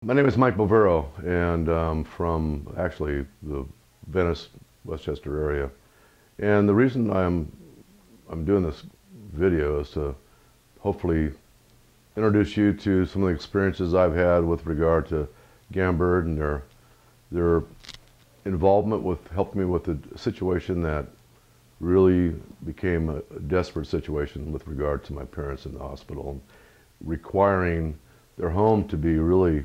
My name is Mike Bovero, and I'm from actually the Venice, Westchester area. And the reason I'm doing this video is to hopefully introduce you to some of the experiences I've had with regard to Gamburd and their involvement with helping me with a situation that really became a desperate situation with regard to my parents in the hospital, and requiring their home to be really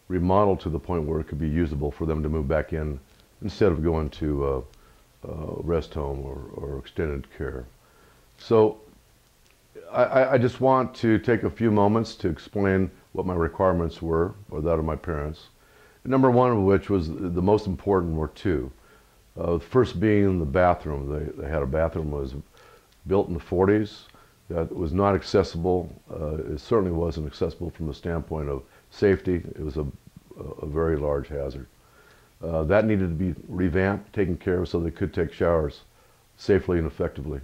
remodeled to the point where it could be usable for them to move back in instead of going to a rest home or extended care. So I just want to take a few moments to explain what my requirements were, or that of my parents. Number one of which was the most important were two. First being the bathroom. They had a bathroom that was built in the 40s that was not accessible. It certainly wasn't accessible from the standpoint of safety. It was a very large hazard. That needed to be revamped, taken care of so they could take showers safely and effectively.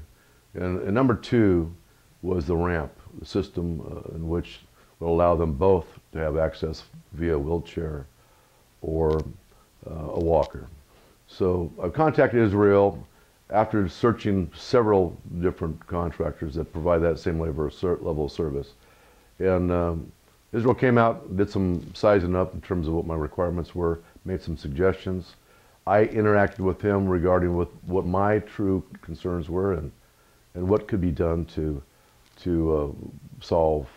And number two was the ramp, the system in which would allow them both to have access via wheelchair or a walker. So I contacted Israel after searching several different contractors that provide that same level of service. And Israel came out, did some sizing up in terms of what my requirements were, made some suggestions. I interacted with him regarding what my true concerns were and what could be done to solve,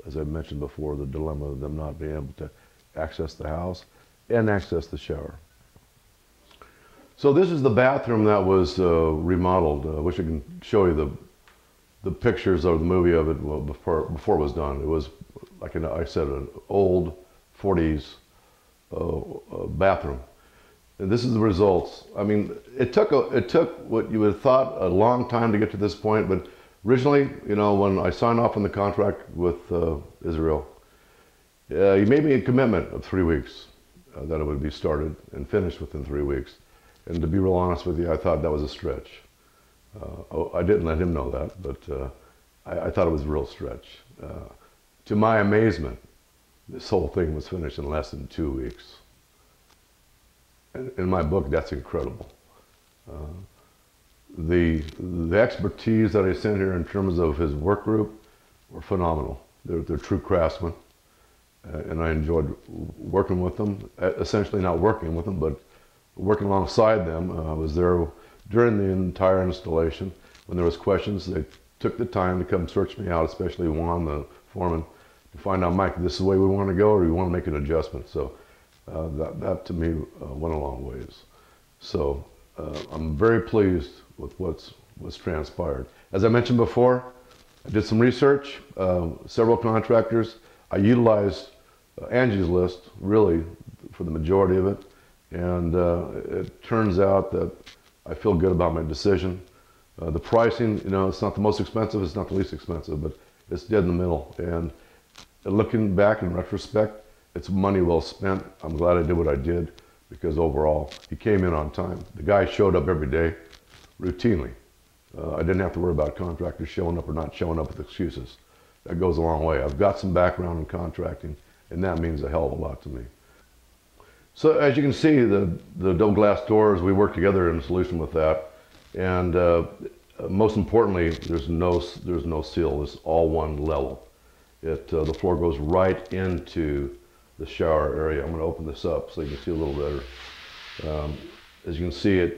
as I mentioned before, the dilemma of them not being able to access the house and access the shower. So this is the bathroom that was remodeled. I wish I can show you the pictures of the movie of it before it was done. It was, like I said, an old 40s bathroom. And this is the results. I mean, it took what you would have thought a long time to get to this point, but originally, you know, when I signed off on the contract with Israel, he made me a commitment of 3 weeks that it would be started and finished within 3 weeks. And to be real honest with you, I thought that was a stretch. I didn't let him know that, but I thought it was a real stretch. To my amazement, this whole thing was finished in less than 2 weeks. And in my book, that's incredible. The expertise that I sent here in terms of his work group were phenomenal. They're true craftsmen, and I enjoyed working with them. Essentially not working with them, but working alongside them. I was there during the entire installation. When there was questions, they took the time to come search me out, especially Juan, the foreman, to find out, Mike, this is the way we want to go, or we want to make an adjustment. So that to me went a long ways. So I'm very pleased with what's transpired. As I mentioned before, I did some research, several contractors. I utilized Angie's List, really, for the majority of it. And it turns out that I feel good about my decision. The pricing, you know, it's not the most expensive, it's not the least expensive, but it's dead in the middle. And looking back in retrospect, it's money well spent. I'm glad I did what I did, because overall, he came in on time. The guy showed up every day, routinely. I didn't have to worry about contractors showing up or not showing up with excuses. That goes a long way. I've got some background in contracting, and that means a hell of a lot to me. So as you can see, the double glass doors, we worked together in a solution with that. And most importantly, there's no seal. It's all one level. The floor goes right into the shower area. I'm going to open this up so you can see a little better. As you can see,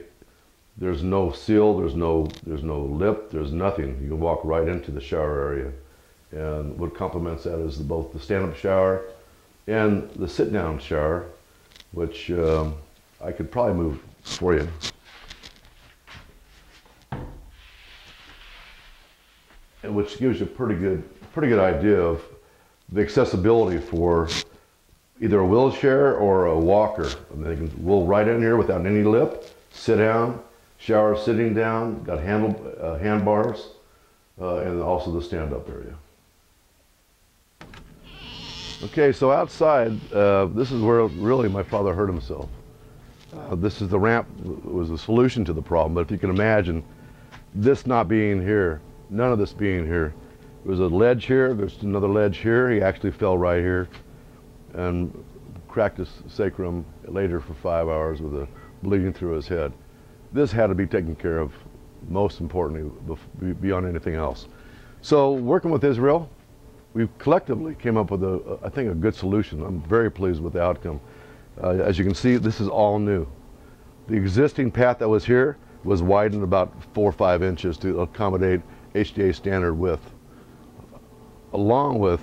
there's no seal, there's no lip, there's nothing. You can walk right into the shower area. And what complements that is both the stand-up shower and the sit-down shower, which I could probably move for you. And which gives you a pretty good idea of the accessibility for either a wheelchair or a walker. I mean, they can roll right in here without any lip, sit down, shower sitting down, got handbars, and also the stand-up area. Okay, so outside, this is where really my father hurt himself. This is the ramp, was the solution to the problem, but if you can imagine this not being here, none of this being here. There was a ledge here, there's another ledge here, he actually fell right here. and cracked his sacrum later for 5 hours with a bleeding through his head. This had to be taken care of, most importantly, beyond anything else. So working with Israel, we collectively came up with I think a good solution. I'm very pleased with the outcome. As you can see, this is all new. The existing path that was here was widened about 4 or 5 inches to accommodate HDA standard width, along with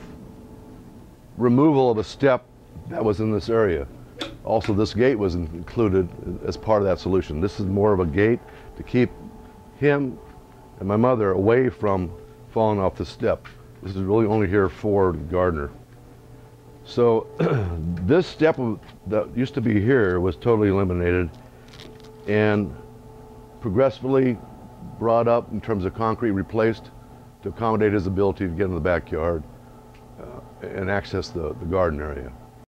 removal of a step that was in this area. Also, this gate was included as part of that solution. This is more of a gate to keep him and my mother away from falling off the step. This is really only here for Gardner. So this step that used to be here was totally eliminated and progressively brought up in terms of concrete replaced to accommodate his ability to get in the backyard and access the garden area.